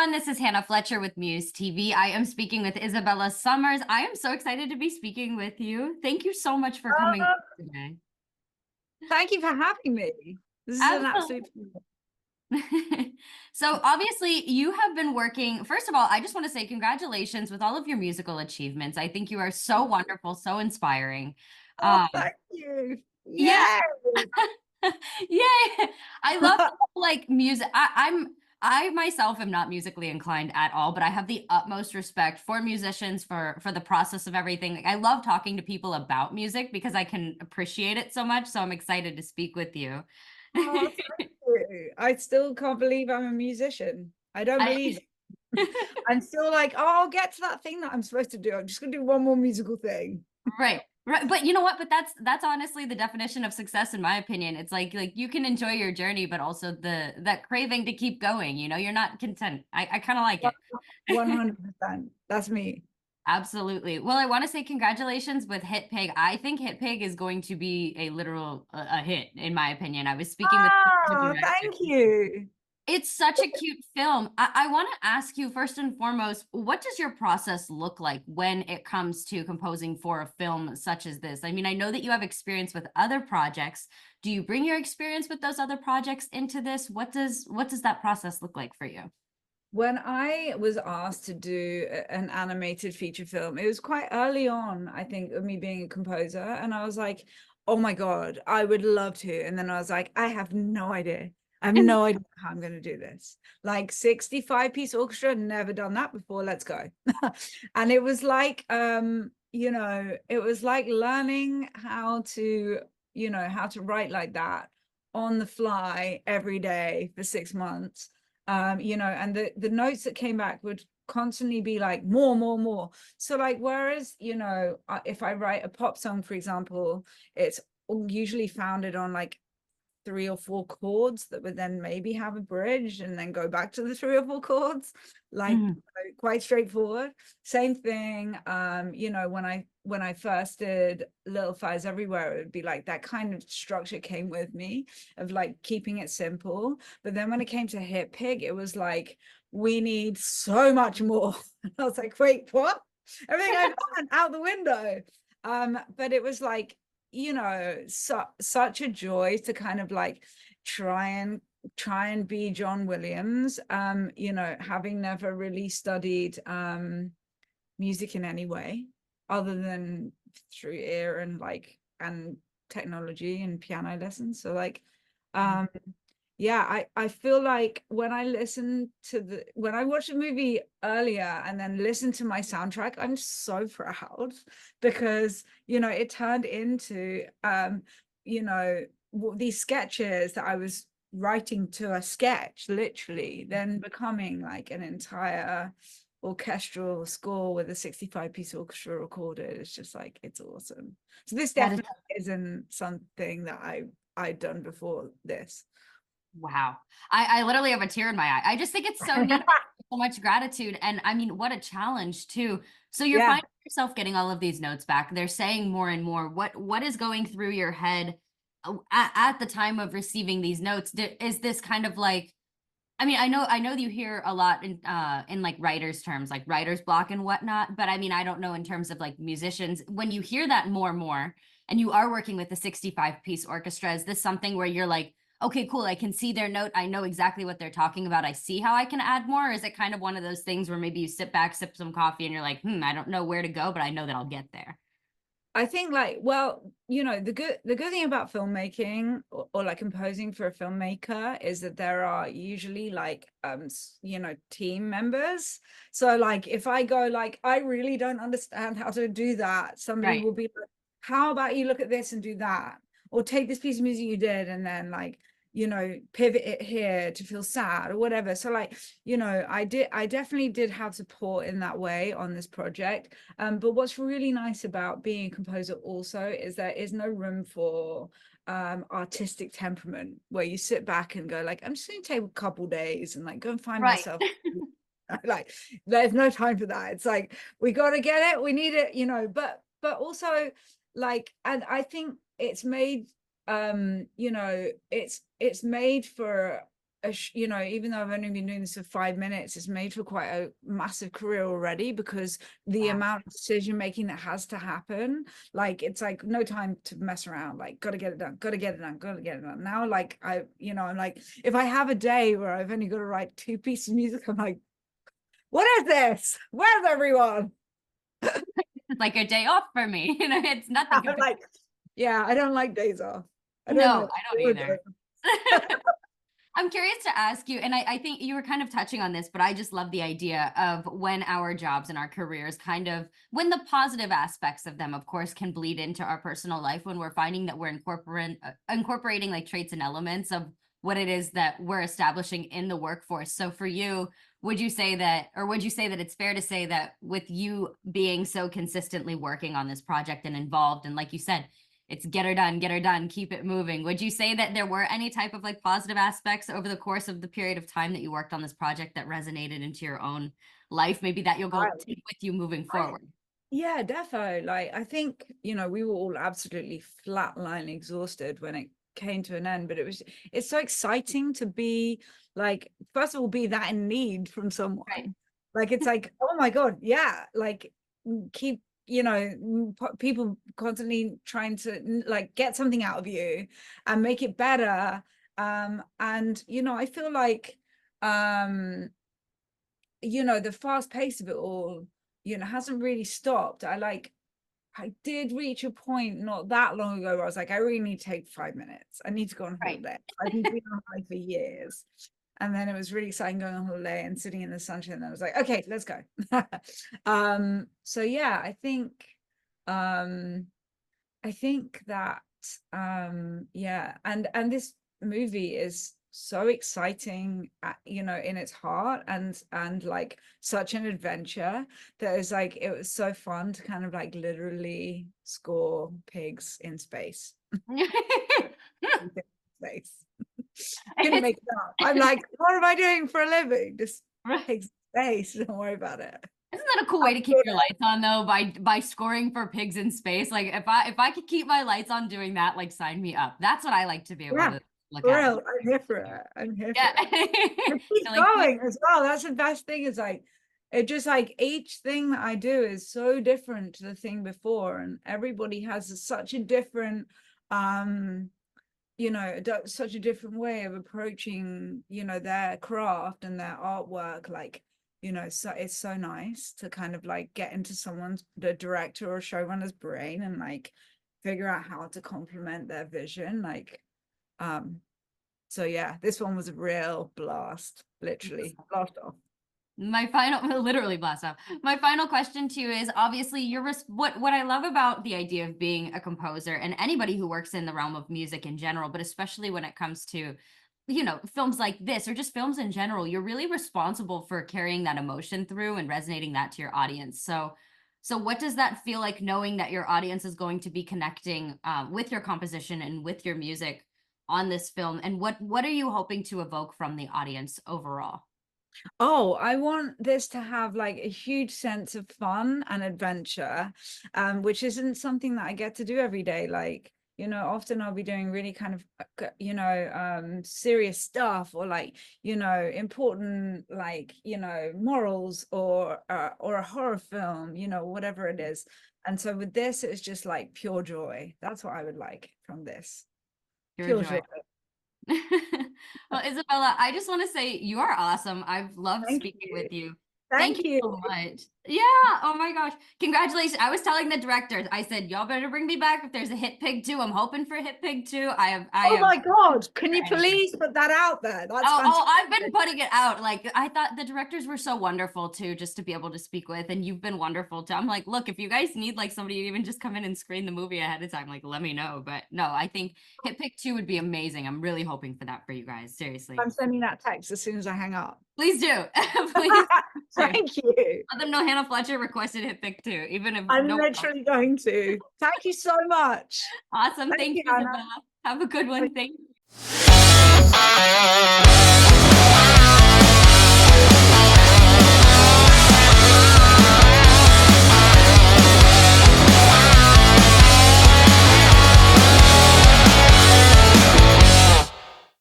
everyone. This is Hannah Fletcher with MUSE TV. I am speaking with Isabella Summers. I am so excited to be speaking with you. Thank you so much for coming Uh, today. Thank you for having me. This is an absolute Absolutely. So obviously you have been working. First of all, I just want to say congratulations with all of your musical achievements. I think you are so wonderful, so inspiring. Oh, Um, thank you. yeah. Yeah. Yay! I love like music. I myself am not musically inclined at all, but I have the utmost respect for musicians for the process of everything. Like, I love talking to people about music because I can appreciate it so much. So I'm excited to speak with you. Oh, thank you. I still can't believe I'm a musician. I don't I, believe it. I'm still like, oh, I'll get to that thing that I'm supposed to do. I'm just gonna do one more musical thing. right. Right. But you know what? But that's honestly the definition of success in my opinion. It's like you can enjoy your journey, but also that craving to keep going. You're not content. I kind of like it. 100%. That's me. Absolutely. Well, I want to say congratulations with HitPig. I think HitPig is going to be a literal a hit, in my opinion. I was speaking with the Oh, director. thank you. It's such a cute film. I want to ask you first and foremost, what does your process look like when it comes to composing for a film such as this? I mean, I know that you have experience with other projects. Do you bring your experience with those other projects into this? What does that process look like for you? When I was asked to do an animated feature film, it was quite early on, I think, of me being a composer. And I was like, oh my God, I would love to. And then I was like, I have no idea. I have no idea how I'm going to do this. Like 65-piece orchestra, never done that before. Let's go. And it was like, it was like learning how to, how to write like that on the fly every day for 6 months. And the notes that came back would constantly be like more. So like, whereas, if I write a pop song, for example, it's usually founded on like 3 or 4 chords that would then maybe have a bridge and then go back to the 3 or 4 chords, like quite straightforward. Same thing, when I first did Little Fires Everywhere, it would be like that kind of structure came with me of like keeping it simple. But then when it came to HitPig, it was like, we need so much more. And I was like, wait, what? Everything I've done out the window. But it was like, such a joy to kind of like try and be John Williams, having never really studied music in any way other than through ear and technology and piano lessons. So like yeah, I feel like when I watched the movie earlier and then listened to my soundtrack, I'm so proud because, it turned into, these sketches that I was writing to a sketch, literally, then becoming like an entire orchestral score with a 65-piece orchestra recorded. It's just like, it's awesome. So this That is definitely isn't something that I'd done before this. Wow. I literally have a tear in my eye. I just think it's so neat. So much gratitude. And I mean, what a challenge too. So you're Yeah. finding yourself getting all of these notes back. They're saying more and more. What is going through your head at the time of receiving these notes? Is this kind of like, I mean, I know that you hear a lot in like writers' terms, like writer's block and whatnot, but I mean, I don't know in terms of like musicians. When you hear that more and more, and you are working with a 65-piece orchestra, is this something where you're like, okay, cool, I can see their note, I know exactly what they're talking about, I see how I can add more? Or is it kind of one of those things where maybe you sit back, sip some coffee, and you're like, I don't know where to go, but I know that I'll get there? I think like, well, the good thing about filmmaking or like composing for a filmmaker is that there are usually like team members. So like if I go like, I really don't understand how to do that, somebody Right. will be like, how about you look at this and do that? Or take this piece of music you did and then like, pivot it here to feel sad or whatever. So like, I definitely did have support in that way on this project. But what's really nice about being a composer also is there is no room for artistic temperament where you sit back and go like, I'm just going to take a couple days and like go and find Right. myself. Like there's no time for that. It's like, we got to get it, we need it, but also like, and I think it's made it's made for you know, even though I've only been doing this for 5 minutes, it's made for quite a massive career already, because the amount of decision making that has to happen, like it's like no time to mess around, like gotta get it done, gotta get it done, gotta get it done. Now, like you know, I'm like, if I have a day where I've only got to write 2 pieces of music, I'm like, what is this? Where's everyone? It's like a day off for me. You know, it's nothing. I'm like, yeah, I don't like days off. I don't No, know. I don't either. I'm curious to ask you, and I think you were kind of touching on this, but I just love the idea of when our jobs and our careers kind of, when the positive aspects of them, of course, can bleed into our personal life, when we're finding that we're incorporating like traits and elements of what it is that we're establishing in the workforce. So for you, would you say that it's fair to say that with you being so consistently working on this project and involved, and like you said, it's get her done, keep it moving. Would you say that there were any type of like positive aspects over the course of the period of time that you worked on this project that resonated into your own life, maybe that you'll go take with you moving forward? Yeah, defo. Like, I think, you know, we were all absolutely flatline exhausted when it came to an end, but it's so exciting to be like, first of all, be that in need from someone. Right. Like, it's like, oh my God, yeah, like keep, you know, people constantly trying to like get something out of you and make it better. And, you know, I feel like, you know, the fast pace of it all, you know, hasn't really stopped. I did reach a point not that long ago where I was like, I really need to take 5 minutes. I need to go on holiday. I've been on holiday for years. And then it was really exciting going on holiday and sitting in the sunshine. And I was like, okay, let's go. So yeah, I think that yeah, and this movie is so exciting, you know, in its heart, and like such an adventure that is like, it was so fun to kind of like literally score pigs in space. Space. Couldn't make it up. I'm like, what am I doing for a living? Just pigs in space. Don't worry about it. Isn't that a cool way to keep your lights on though, by scoring for pigs in space? Like if I could keep my lights on doing that, like sign me up. That's what I like to be able to look at. Real, I'm here for it. I'm here for it. Keep going as well. That's the best thing, is like, it just like each thing that I do is so different to the thing before, and everybody has such a different you know, such a different way of approaching, you know, their craft and their artwork. Like, you know, so it's so nice to kind of like get into the director or showrunner's brain and like figure out how to complement their vision. Like, so yeah, this one was a real blast, literally blast off. Literally blast off. My final question to you is, obviously what I love about the idea of being a composer, and anybody who works in the realm of music in general, but especially when it comes to, you know, films like this or just films in general, you're really responsible for carrying that emotion through and resonating that to your audience. So what does that feel like, knowing that your audience is going to be connecting with your composition and with your music on this film? And what are you hoping to evoke from the audience overall? Oh, I want this to have like a huge sense of fun and adventure, which isn't something that I get to do every day. Like, you know, often I'll be doing really kind of, you know, serious stuff, or like, you know, important, like, you know, morals, or a horror film, you know, whatever it is. And so with this, it's just like pure joy. That's what I would like from this. Pure joy. Well, Isabella, I just want to say you are awesome. I've loved speaking with you. Thank you so much. Yeah. Oh my gosh. Congratulations. I was telling the directors, I said, y'all better bring me back if there's a HitPig 2. I'm hoping for HitPig 2. Oh my God. Can you please put that out there? That's oh, I've been putting it out. Like, I thought the directors were so wonderful too, just to be able to speak with. And you've been wonderful too. I'm like, look, if you guys need like somebody to even just come in and screen the movie ahead of time, like, let me know. But no, I think HitPig 2 would be amazing. I'm really hoping for that for you guys. Seriously. I'm sending that text as soon as I hang up. Please do. Please. Thank you. Let them know Hannah Fletcher requested HitPig 2, even if I'm literally going to. Thank you so much. Awesome. Thank you, Isabella. Have a good one. Thank you.